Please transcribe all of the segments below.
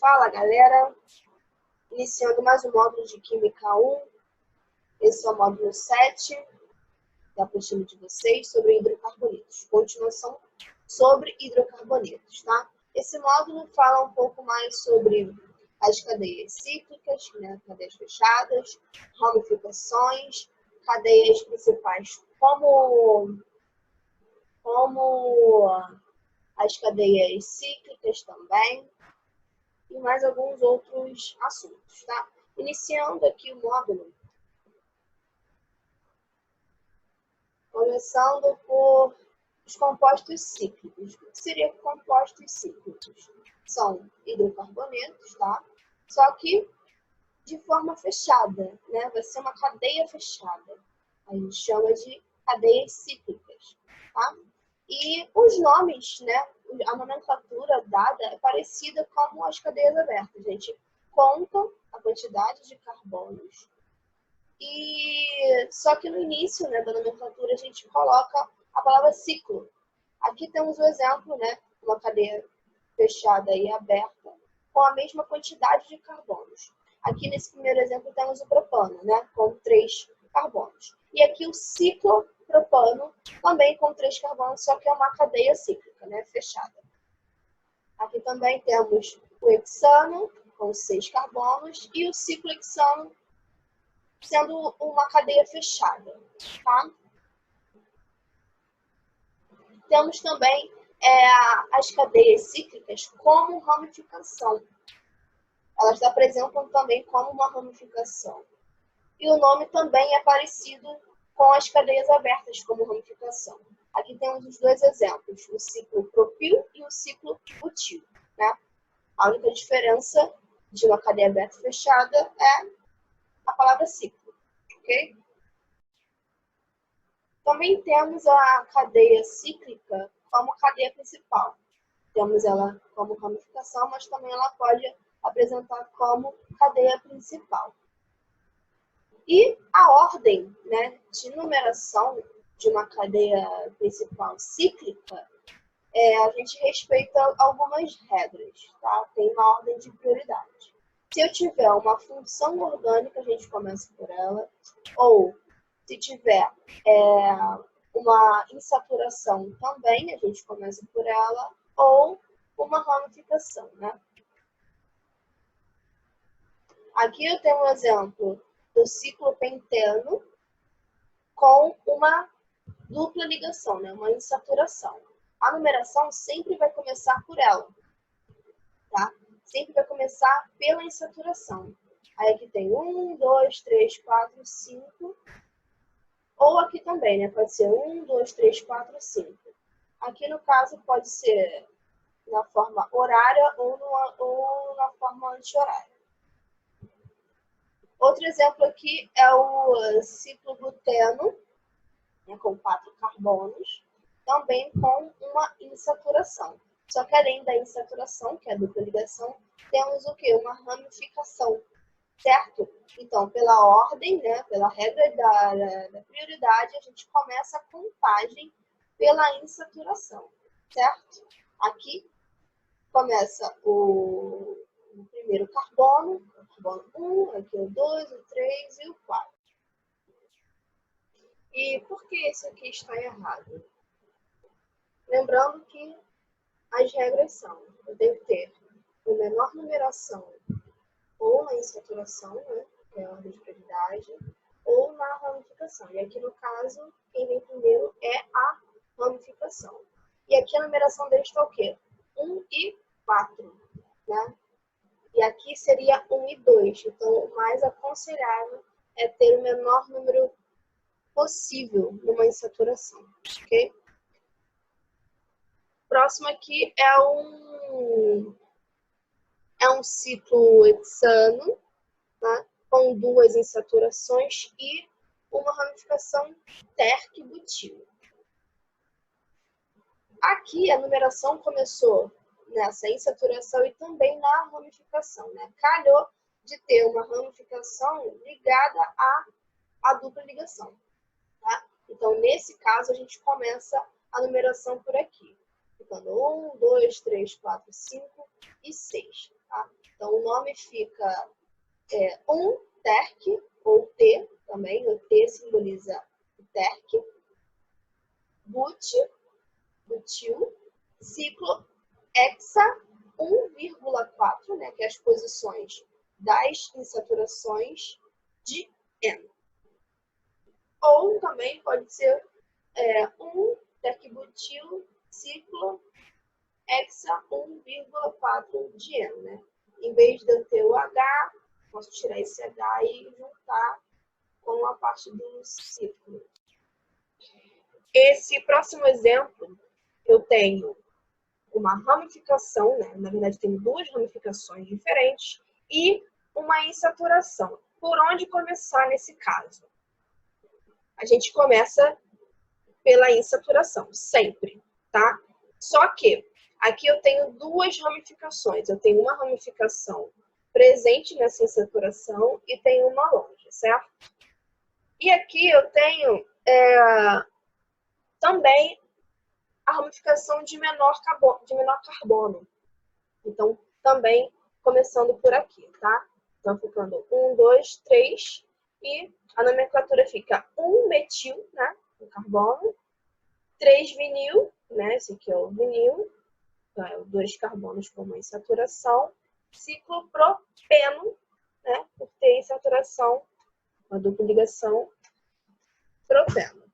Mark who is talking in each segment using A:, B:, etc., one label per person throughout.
A: Fala, galera! Iniciando mais um módulo de Química 1. Esse é o módulo 7 da apostila de vocês sobre hidrocarbonetos. Continuação sobre hidrocarbonetos, tá? Esse módulo fala um pouco mais sobre as cadeias cíclicas, né? Cadeias fechadas, ramificações, cadeias principais como as cadeias cíclicas também, e mais alguns outros assuntos, tá? Iniciando aqui o módulo, começando por os compostos cíclicos. O que seriam compostos cíclicos? São hidrocarbonetos, tá? Só que de forma fechada, né? Vai ser uma cadeia fechada. A gente chama de cadeias cíclicas, tá? E os nomes, né? A nomenclatura dada é parecida com as cadeias abertas. A gente conta a quantidade de carbonos e só que no início, né, da nomenclatura a gente coloca a palavra ciclo. Aqui temos o exemplo, né, uma cadeia fechada e aberta com a mesma quantidade de carbonos. Aqui nesse primeiro exemplo temos o propano, né, com 3 carbonos. E aqui o ciclopropano também com 3 carbonos, só que é uma cadeia cíclica, né, fechada. Aqui também temos o hexano com 6 carbonos e o ciclohexano sendo uma cadeia fechada, tá? Temos também as cadeias cíclicas como ramificação. Elas se apresentam também como uma ramificação. E o nome também é parecido com as cadeias abertas como ramificação. Aqui temos os dois exemplos, o ciclo propil e o ciclo butil, né? A única diferença de uma cadeia aberta e fechada é a palavra ciclo, ok? Também temos a cadeia cíclica como cadeia principal. Temos ela como ramificação, mas também ela pode apresentar como cadeia principal. E a ordem, né, de numeração de uma cadeia principal cíclica, a gente respeita algumas regras, tá? Tem uma ordem de prioridade. Se eu tiver uma função orgânica, a gente começa por ela, ou se tiver uma insaturação também, a gente começa por ela, ou uma ramificação, né? Aqui eu tenho um exemplo do ciclopenteno com uma dupla ligação, né? Uma insaturação. A numeração sempre vai começar por ela, tá? Sempre vai começar pela insaturação. Aí aqui tem 1, 2, 3, 4, 5. Ou aqui também, né? Pode ser 1, 2, 3, 4, 5. Aqui no caso pode ser na forma horária ou na forma anti-horária. Outro exemplo aqui é o ciclogluteno, né, com 4 carbonos, também com uma insaturação. Só que além da insaturação, que é a dupla ligação, temos o quê? Uma ramificação, certo? Então, pela ordem, né, pela regra da prioridade, a gente começa a contagem pela insaturação, certo? Aqui começa o primeiro carbono 1, aqui o 2, o 3 e o 4. E por que esse aqui está errado? Lembrando que as regras são, eu tenho que ter a menor numeração ou na insaturação, né, que é a ordem de prioridade, ou na ramificação. E aqui no caso, quem vem primeiro é a ramificação. E aqui a numeração deles está o quê? 1 e 4, né? E aqui seria 1 e 2. Então, o mais aconselhável é ter o menor número possível numa insaturação, ok? Próximo aqui é um ciclo hexano, né, com 2 insaturações e uma ramificação terc-butil. Aqui a numeração começou nessa insaturação e também na ramificação, né? Calhou de ter uma ramificação ligada à dupla ligação, tá? Então, nesse caso, a gente começa a numeração por aqui. Ficando 1, 2, 3, 4, 5 e 6, tá? Então, o nome fica 1-terc, ou T também, o T simboliza o terc, butil, ciclo, hexa 1,4, né, que é as posições das insaturações de N. Ou também pode ser 1-terc-butil, ciclo, hexa 1,4 de N, né? Em vez de eu ter o H, posso tirar esse H e juntar com a parte do ciclo. Esse próximo exemplo, eu tenho uma ramificação, né? Na verdade, tem duas ramificações diferentes e uma insaturação. Por onde começar nesse caso? A gente começa pela insaturação, sempre, tá? Só que aqui eu tenho duas ramificações. Eu tenho uma ramificação presente nessa insaturação e tenho uma longe, certo? E aqui eu tenho também a ramificação de menor carbono. Então, também começando por aqui, tá? Então, ficando 1, 2, 3 e a nomenclatura fica 1-metil, né? O carbono, 3-vinil, né? Esse aqui é o vinil, então é 2 carbonos com uma insaturação, ciclo propeno, né? Por ter insaturação, uma dupla ligação, propeno.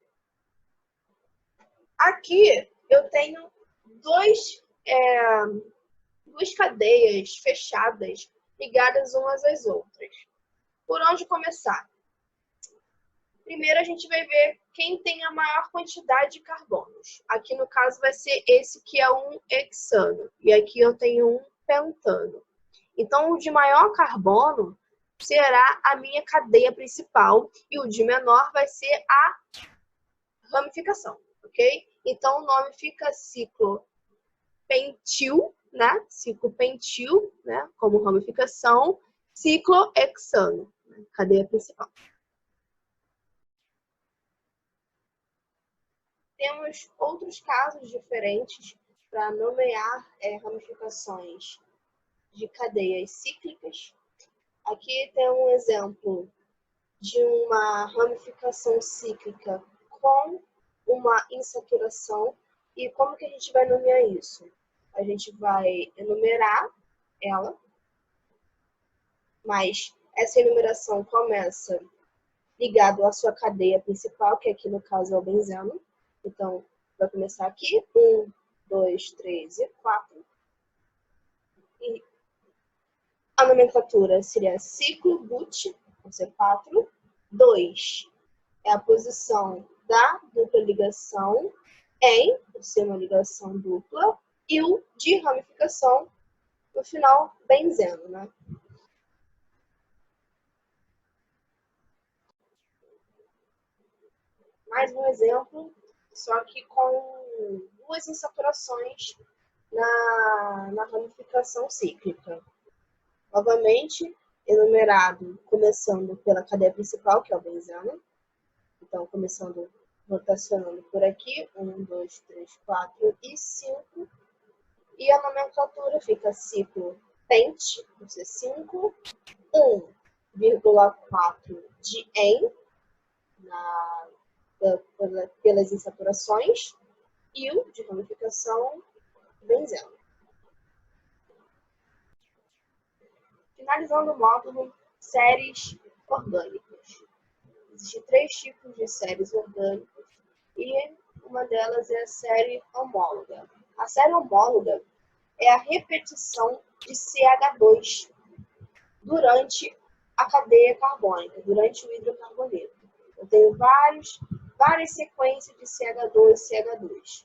A: Aqui eu tenho duas cadeias fechadas ligadas umas às outras. Por onde começar? Primeiro a gente vai ver quem tem a maior quantidade de carbonos. Aqui no caso vai ser esse que é um hexano. E aqui eu tenho um pentano. Então o de maior carbono será a minha cadeia principal e o de menor vai ser a ramificação, ok? Então o nome fica ciclo pentil, né? Ciclo pentil, né? Como ramificação, ciclo hexano, né? Cadeia principal. Temos outros casos diferentes para nomear ramificações de cadeias cíclicas. Aqui tem um exemplo de uma ramificação cíclica com uma insaturação. E como que a gente vai nomear isso? A gente vai enumerar ela, mas essa enumeração começa ligado à sua cadeia principal, que aqui no caso é o benzeno. Então, vai começar aqui, 1, 2, 3 e 4. E a nomenclatura seria ciclo but, por ser 4. 2 é a posição da dupla ligação em, por ser uma ligação dupla, e o de ramificação, no final, benzeno, né? Mais um exemplo, só que com duas insaturações na ramificação cíclica. Novamente, enumerado, começando pela cadeia principal, que é o benzeno. Então, começando, rotacionando por aqui, 1, 2, 3, 4 e 5. E a nomenclatura fica ciclo pent, por ser 5, 1,4 de en, pelas insaturações, e o de ramificação, benzeno. Finalizando o módulo, séries orgânicas. Existem 3 tipos de séries orgânicas e uma delas é a série homóloga. A série homóloga é a repetição de CH2 durante a cadeia carbônica, durante o hidrocarboneto. Eu tenho várias sequências de CH2 e CH2.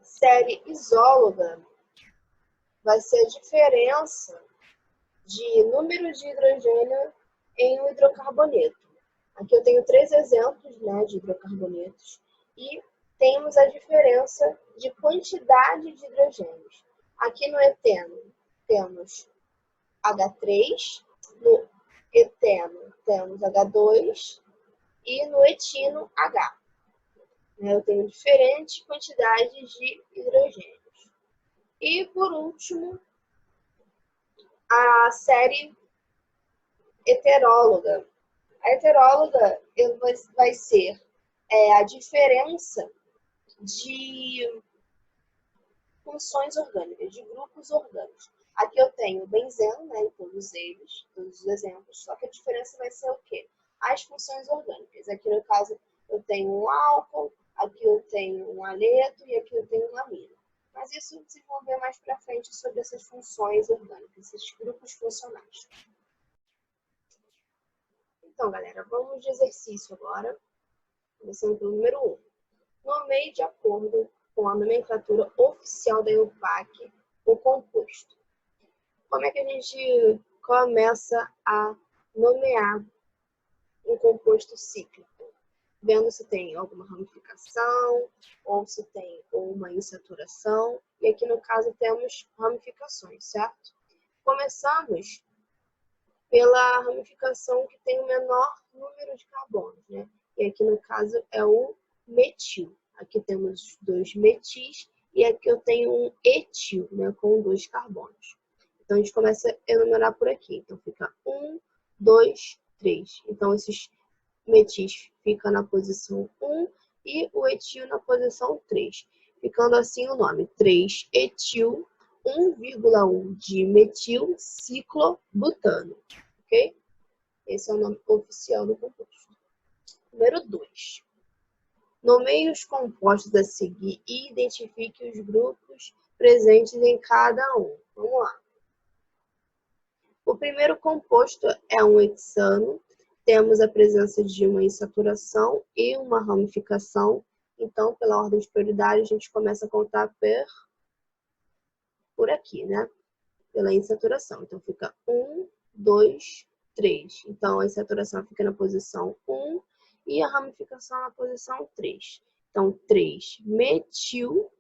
A: Série isóloga vai ser a diferença de número de hidrogênio em um hidrocarboneto. Aqui eu tenho 3 exemplos, né, de hidrocarbonetos e temos a diferença de quantidade de hidrogênios. Aqui no eteno temos H3, no eteno temos H2 e no etino H. Eu tenho diferentes quantidades de hidrogênios. E, por último, a série heteróloga. A heteróloga vai ser a diferença de funções orgânicas, de grupos orgânicos. Aqui eu tenho benzeno, né, em todos eles, todos os exemplos, só que a diferença vai ser o quê? As funções orgânicas. Aqui no caso eu tenho um álcool, aqui eu tenho um aleto e aqui eu tenho um amino. Mas isso eu desenvolver mais para frente sobre essas funções orgânicas, esses grupos funcionais. Então, galera, vamos de exercício agora. Começando pelo número 1. Nomeie de acordo com a nomenclatura oficial da EUPAC o composto. Como é que a gente começa a nomear um composto cíclico? Vendo se tem alguma ramificação, ou se tem uma insaturação. E aqui no caso temos ramificações, certo? Começamos pela ramificação que tem o menor número de carbonos, né? E aqui no caso é o metil. Aqui temos 2 metis e aqui eu tenho um etil, né, com 2 carbonos. Então a gente começa a enumerar por aqui. Então fica 1, 2, 3. Então esses metis ficam na posição 1 e o etil na posição 3. Ficando assim o nome 3-etil 1,1 de metil ciclobutano, ok? Esse é o nome oficial do composto. Número 2. Nomeie os compostos a seguir e identifique os grupos presentes em cada um. Vamos lá. O primeiro composto é um hexano. Temos a presença de uma insaturação e uma ramificação. Então, pela ordem de prioridade, a gente começa a contar por aqui, né? Pela insaturação. Então, fica 1, 2, 3. Então, a insaturação fica na posição 1 e a ramificação na posição 3. Então, 3-metil,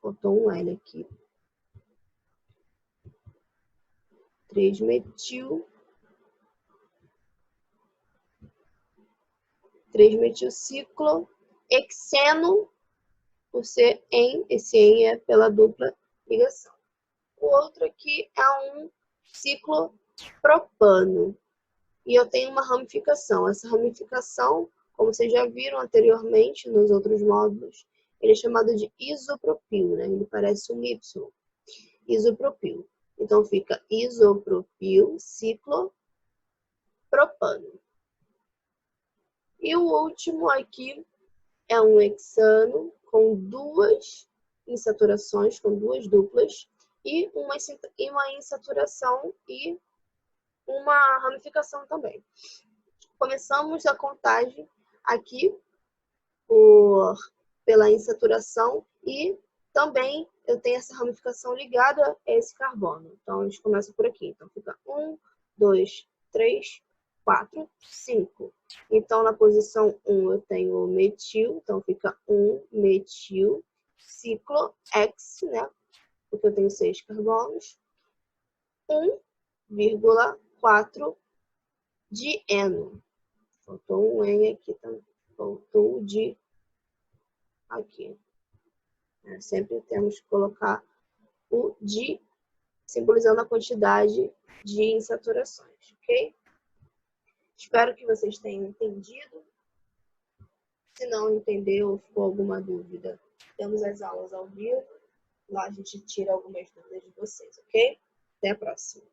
A: faltou um L aqui. 3-metil, 3-metilciclo, hexeno, por ser em, esse em é pela dupla ligação. O outro aqui é um ciclopropano. E eu tenho uma ramificação. Essa ramificação, como vocês já viram anteriormente nos outros módulos, ele é chamado de isopropil, né? Ele parece um Y. Isopropil. Então fica isopropil ciclopropano. E o último aqui é um hexano com 2 insaturações, com 2 duplas, e uma insaturação e uma ramificação também. Começamos a contagem aqui pela insaturação e também eu tenho essa ramificação ligada a esse carbono. Então, a gente começa por aqui. Então, fica 1, 2, 3, 4, 5. Então, na posição 1 eu tenho o metil, então fica 1-metil, ciclo X, né? Porque eu tenho 6 carbonos. 1,4 de eno. Faltou um N aqui também. Faltou o de aqui. Sempre temos que colocar o de, simbolizando a quantidade de insaturações, ok? Espero que vocês tenham entendido. Se não entendeu ou ficou alguma dúvida, temos as aulas ao vivo. Lá a gente tira algumas dúvidas de vocês, ok? Até a próxima.